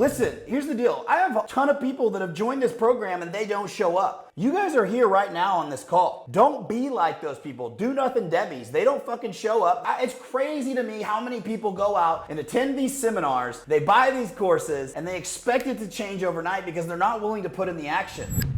Listen, here's the deal. I have a ton of people that have joined this program and they don't show up. You guys are here right now on this call. Don't be like those people. Do nothing Debbies. They don't fucking show up. It's crazy to me how many people go out and attend these seminars, they buy these courses, and they expect it to change overnight because they're not willing to put in the action.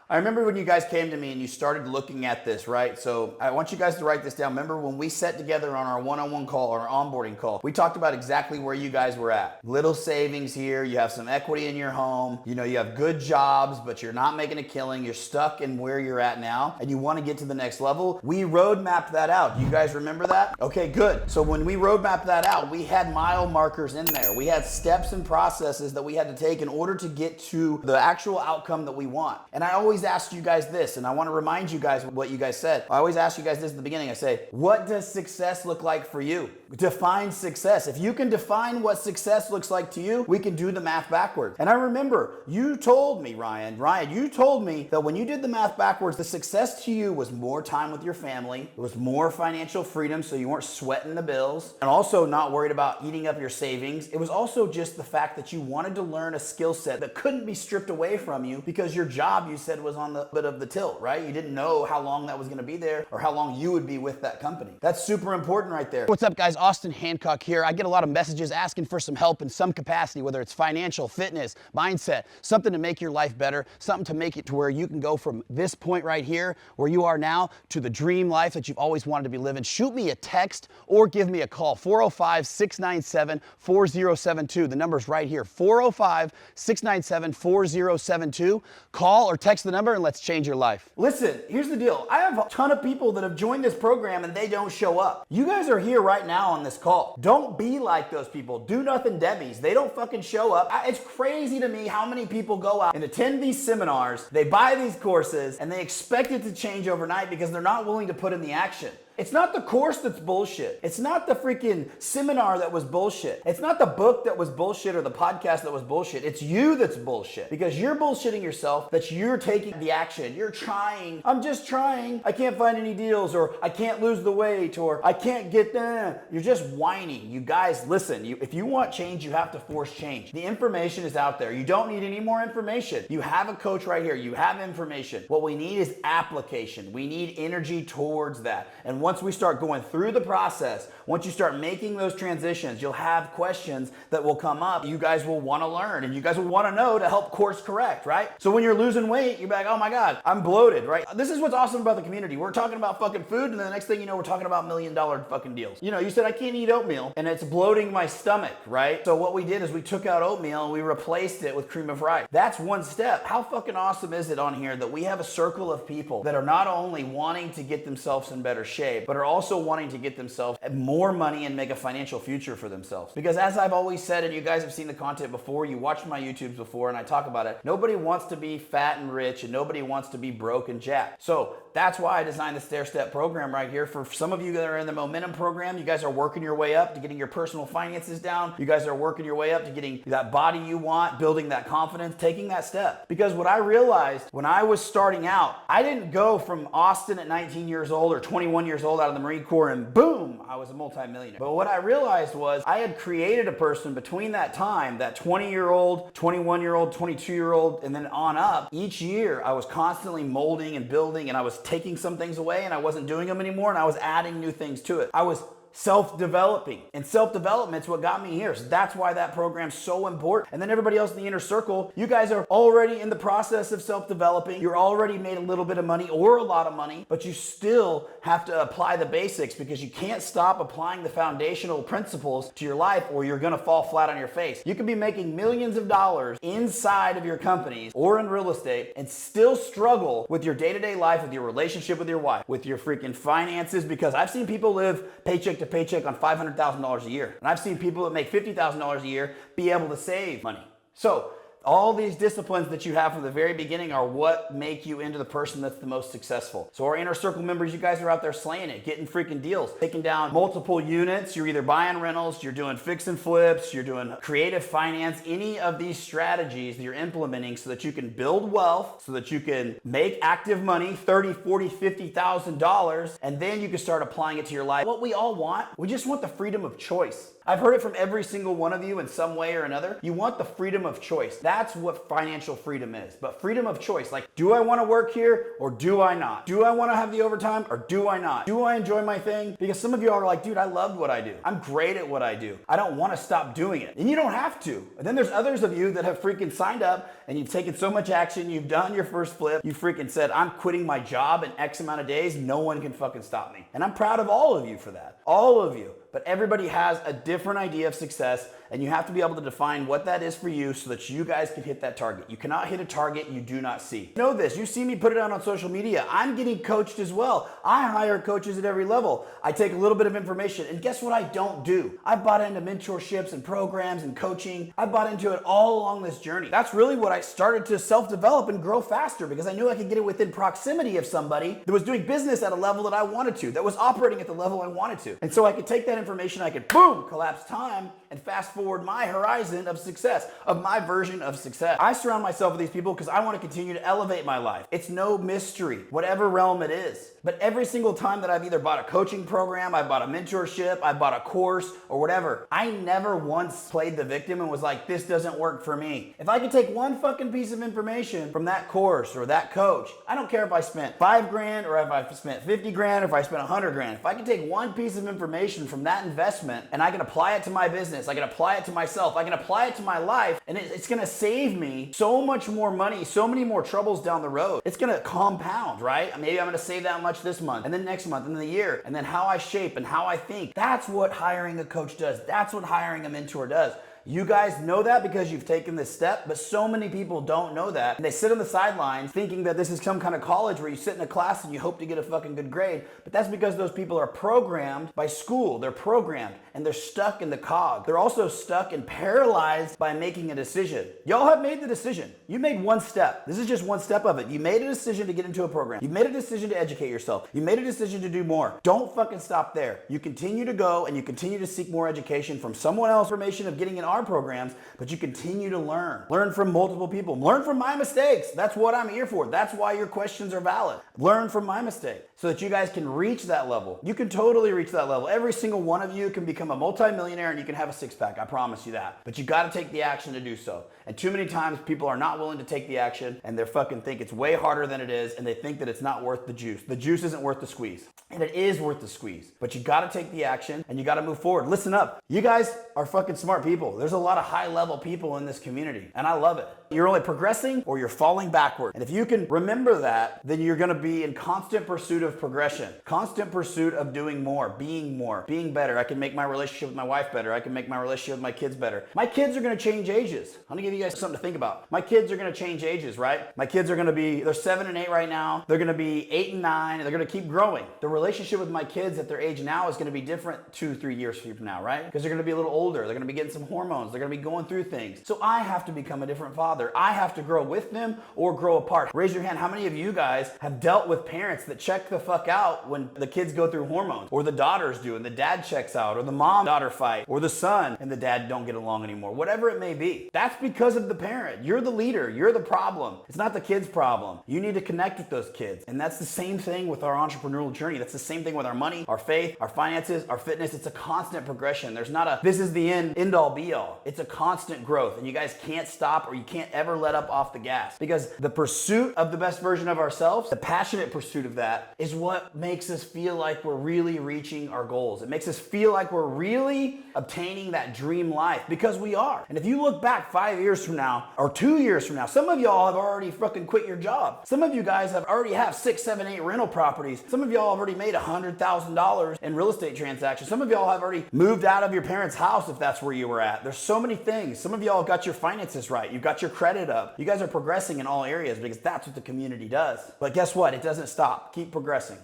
I remember when you guys came to me and you started looking at this, right? So I want you guys to write this down. Remember when we sat together on our one-on-one call or our onboarding call, we talked about exactly where you guys were at. Little savings here, you have some equity in your home, you have good jobs, but you're not making a killing, you're stuck in where you're at now, and you want to get to the next level. We roadmapped that out. You guys remember that? Okay, good. So when we roadmapped that out, we had mile markers in there. We had steps and processes that we had to take in order to get to the actual outcome that we want. And I always asked you guys this, and I want to remind you guys what you guys said. I always ask you guys this at the beginning. I say, what does success look like for you? Define success. If you can define what success looks like to you, we can do the math backwards. And I remember you told me, Ryan, you told me that when you did the math backwards, the success to you was more time with your family, it was more financial freedom so you weren't sweating the bills, and also not worried about eating up your savings. It was also just the fact that you wanted to learn a skill set that couldn't be stripped away from you because your job, you said, was on the bit of the tilt, right? You didn't know how long that was going to be there or how long you would be with that company. That's super important right there. What's up, guys? Austin Hancock here. I get a lot of messages asking for some help in some capacity, whether it's financial, fitness, mindset, something to make your life better, something to make it to where you can go from this point right here, where you are now, to the dream life that you've always wanted to be living. Shoot me a text or give me a call, 405-697-4072. The number's right here, 405-697-4072. Call or text the number and let's change your life. Listen, here's the deal. I have a ton of people that have joined this program and they don't show up. You guys are here right now on this call. Don't be like those people. Do nothing Debbies. They don't fucking show up. It's crazy to me how many people go out and attend these seminars, they buy these courses, and they expect it to change overnight because they're not willing to put in the action. It's not the course that's bullshit. It's not the freaking seminar that was bullshit. It's not the book that was bullshit or the podcast that was bullshit. It's you that's bullshit because you're bullshitting yourself that you're taking the action. You're trying. I'm just trying. I can't find any deals, or I can't lose the weight, or I can't get there. You're just whining. You guys, listen. If you want change, you have to force change. The information is out there. You don't need any more information. You have a coach right here. You have information. What we need is application. We need energy towards that. And once we start going through the process, once you start making those transitions, you'll have questions that will come up. You guys will want to learn and you guys will want to know to help course correct, right? So when you're losing weight, you're like, oh my God, I'm bloated, right? This is what's awesome about the community. We're talking about fucking food, and then the next thing you know, we're talking about $1 million fucking deals. You said I can't eat oatmeal and it's bloating my stomach, right? So what we did is we took out oatmeal and we replaced it with cream of rice. That's one step. How fucking awesome is it on here that we have a circle of people that are not only wanting to get themselves in better shape, but are also wanting to get themselves more money and make a financial future for themselves. Because as I've always said, and you guys have seen the content before, you watched my YouTubes before, and I talk about it, nobody wants to be fat and rich, and nobody wants to be broke and jacked. So that's why I designed the stair-step program right here. For some of you that are in the momentum program, you guys are working your way up to getting your personal finances down. You guys are working your way up to getting that body you want, building that confidence, taking that step. Because what I realized when I was starting out, I didn't go from Austin at 19 years old or 21 years old out of the Marine Corps and boom, I was a multimillionaire. But what I realized was I had created a person between that time, that 20-year-old, 21-year-old, 22-year-old, and then on up. Each year, I was constantly molding and building, and I was taking some things away and I wasn't doing them anymore, and I was adding new things to it. I was self-developing, and self-development's what got me here. So that's why that program's so important. And then everybody else in the inner circle, you guys are already in the process of self-developing. You're already made a little bit of money or a lot of money, but you still have to apply the basics because you can't stop applying the foundational principles to your life or you're gonna fall flat on your face. You can be making millions of dollars inside of your companies or in real estate and still struggle with your day-to-day life, with your relationship with your wife, with your freaking finances, because I've seen people live paycheck to paycheck on $500,000 a year. And I've seen people that make $50,000 a year be able to save money. So All these disciplines that you have from the very beginning are what make you into the person that's the most successful. So our inner circle members, you guys are out there slaying it, getting freaking deals, taking down multiple units. You're either buying rentals, you're doing fix and flips, you're doing creative finance, any of these strategies that you're implementing so that you can build wealth, so that you can make active money, $30, $40, $50,000, and then you can start applying it to your life. What we all want, we just want the freedom of choice. I've heard it from every single one of you in some way or another. You want the freedom of choice. That's what financial freedom is. But freedom of choice, like, do I want to work here or do I not? Do I want to have the overtime or do I not? Do I enjoy my thing? Because some of you are like, dude, I love what I do. I'm great at what I do. I don't want to stop doing it. And you don't have to. And then there's others of you that have freaking signed up and you've taken so much action. You've done your first flip. You freaking said, I'm quitting my job in X amount of days. No one can fucking stop me. And I'm proud of all of you for that. All of you. But everybody has a different idea of success, and you have to be able to define what that is for you so that you guys can hit that target. You cannot hit a target you do not see. Know this, you see me put it out on social media. I'm getting coached as well. I hire coaches at every level. I take a little bit of information, and guess what I don't do? I bought into mentorships and programs and coaching. I bought into it all along this journey. That's really what I started to self-develop and grow faster because I knew I could get it within proximity of somebody that was doing business at a level that I wanted to, that was operating at the level I wanted to. And so I could take that information, I could boom, collapse time and fast forward my horizon of success, of my version of success. I surround myself with these people because I want to continue to elevate my life. It's no mystery, whatever realm it is. But every single time that I've either bought a coaching program, I bought a mentorship, I bought a course or whatever, I never once played the victim and was like, this doesn't work for me. If I could take one fucking piece of information from that course or that coach, I don't care if I spent $5,000 or if I spent 50 grand or if I spent 100 grand. If I could take one piece of information from that investment and I can apply it to my business, I can apply it to myself, I can apply it to my life, and it's gonna save me so much more money, so many more troubles down the road. It's gonna compound, right? Maybe I'm gonna save that much this month, and then next month, and then the year, and then how I shape and how I think. That's what hiring a coach does. That's what hiring a mentor does. You guys know that because you've taken this step, but so many people don't know that. And they sit on the sidelines thinking that this is some kind of college where you sit in a class and you hope to get a fucking good grade. But that's because those people are programmed by school. They're programmed and they're stuck in the cog. They're also stuck and paralyzed by making a decision. Y'all have made the decision. You made one step. This is just one step of it. You made a decision to get into a program. You made a decision to educate yourself. You made a decision to do more. Don't fucking stop there. You continue to go and you continue to seek more education from someone else, information of getting in our programs, but you continue to learn. Learn from multiple people. Learn from my mistakes. That's what I'm here for. That's why your questions are valid. Learn from my mistake so that you guys can reach that level. You can totally reach that level. Every single one of you can become a multimillionaire and you can have a six-pack. I promise you that. But you got to take the action to do so. And too many times people are not willing to take the action and they fucking think it's way harder than it is and they think that it's not worth the juice. The juice isn't worth the squeeze. And it is worth the squeeze. But you got to take the action and you got to move forward. Listen up. You guys are fucking smart people. There's a lot of high-level people in this community and I love it. You're only progressing or you're falling backward. And if you can remember that, then you're going to be in constant pursuit of progression, constant pursuit of doing more, being better. I can make my relationship with my wife better. I can make my relationship with my kids better. My kids are going to change ages. I'm going to give you guys something to think about. My kids are going to change ages, right? My kids are going to be, they're 7 and 8 right now. They're going to be 8 and 9. And they're going to keep growing. The relationship with my kids at their age now is going to be different 2-3 years from now, right? Because they're going to be a little older. They're going to be getting some hormones. They're going to be going through things. So I have to become a different father. I have to grow with them or grow apart. Raise your hand. How many of you guys have dealt with parents that check the fuck out when the kids go through hormones, or the daughters do and the dad checks out, or the mom-daughter fight, or the son and the dad don't get along anymore, whatever it may be? That's because of the parent. You're the leader. You're the problem. It's not the kid's problem. You need to connect with those kids. And that's the same thing with our entrepreneurial journey. That's the same thing with our money, our faith, our finances, our fitness. It's a constant progression. There's not a, this is the end all be all. It's a constant growth and you guys can't stop or you can't ever let up off the gas, because the pursuit of the best version of ourselves, the passionate pursuit of that, is what makes us feel like we're really reaching our goals. It makes us feel like we're really obtaining that dream life, because we are. And if you look back 5 years from now or 2 years from now, some of y'all have already fucking quit your job. Some of you guys already have 6, 7, 8 rental properties. Some of y'all have already made $100,000 in real estate transactions. Some of y'all have already moved out of your parents' house if that's where you were at. There's so many things. Some of y'all have got your finances right. You've got your credit up. You guys are progressing in all areas because that's what the community does. But guess what? It doesn't stop. Keep progressing.